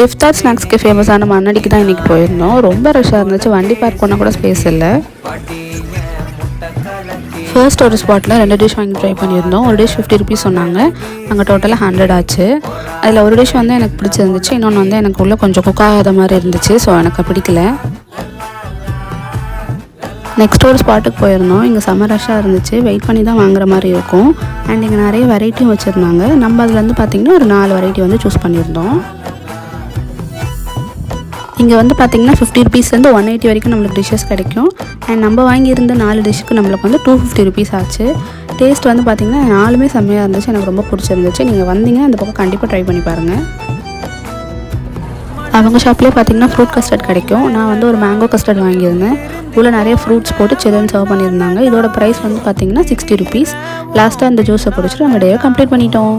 இஃப்தார் ஸ்நாக்ஸ்க்கு ஃபேமஸான மண்ணடிக்கு தான் இன்றைக்கி போயிருந்தோம். ரொம்ப ரஷ்ஷாக இருந்துச்சு, வண்டி பார்க் பண்ணால் கூட ஸ்பேஸ் இல்லை. ஃபர்ஸ்ட் ஒரு ஸ்பாட்டில் 2 டிஷ் வாங்கி ட்ரை பண்ணியிருந்தோம். ஒரு டிஷ் 50 ருபீஸ் சொன்னாங்க. அங்கே டோட்டலாக 100 ஆச்சு. அதில் ஒரு டிஷ் வந்து எனக்கு பிடிச்சிருந்துச்சு, இன்னொன்று வந்து எனக்கு உள்ளே கொஞ்சம் குக் ஆகாத மாதிரி இருந்துச்சு. ஸோ எனக்கு பிடிக்கல. நெக்ஸ்ட் ஒரு ஸ்பாட்டுக்கு போயிருந்தோம். இங்கே செம்ம ரஷ்ஷாக இருந்துச்சு, வெயிட் பண்ணி தான் வாங்குற மாதிரி இருக்கும். அண்ட் இங்கே நிறைய வெரைட்டியும் வச்சுருந்தாங்க. நம்ம அதில் வந்து பார்த்திங்கன்னா ஒரு 4 வெரைட்டி வந்து சூஸ் பண்ணியிருந்தோம். இங்கே வந்து பார்த்திங்கன்னா 50 ருபீஸ்லேருந்து 180 வரைக்கும் நம்மளுக்கு டிஷ்ஷஸ் கிடைக்கும். அண்ட் நம்ம வாங்கியிருந்த 4 டிஷ்ஷுக்கு நம்மளுக்கு வந்து 250 ருபீஸ் ஆச்சு. டேஸ்ட் வந்து பார்த்திங்கன்னா 4மே செம்மையாக இருந்துச்சு, எனக்கு ரொம்ப பிடிச்சிருந்துச்சு. நீங்கள் வந்தீங்கன்னா அந்த பக்கம் கண்டிப்பாக ட்ரை பண்ணி பாருங்கள். அவங்க ஷாப்லேயே பார்த்திங்கன்னா ஃப்ரூட் கஸ்டர்ட் கிடைக்கும். நான் வந்து ஒரு மேங்கோ கஸ்டர்ட் வாங்கியிருந்தேன். உள்ளே நிறைய ஃப்ரூட்ஸ் போட்டு சில்லுன்னு சர்வ் பண்ணியிருந்தாங்க. இதோட ப்ரைஸ் வந்து பார்த்திங்கன்னா 60 ருபீஸ். லாஸ்ட்டாக அந்த ஜூஸை குடிச்சிட்டு நாங்கள் டேவை கம்ப்ளீட் பண்ணிட்டோம்.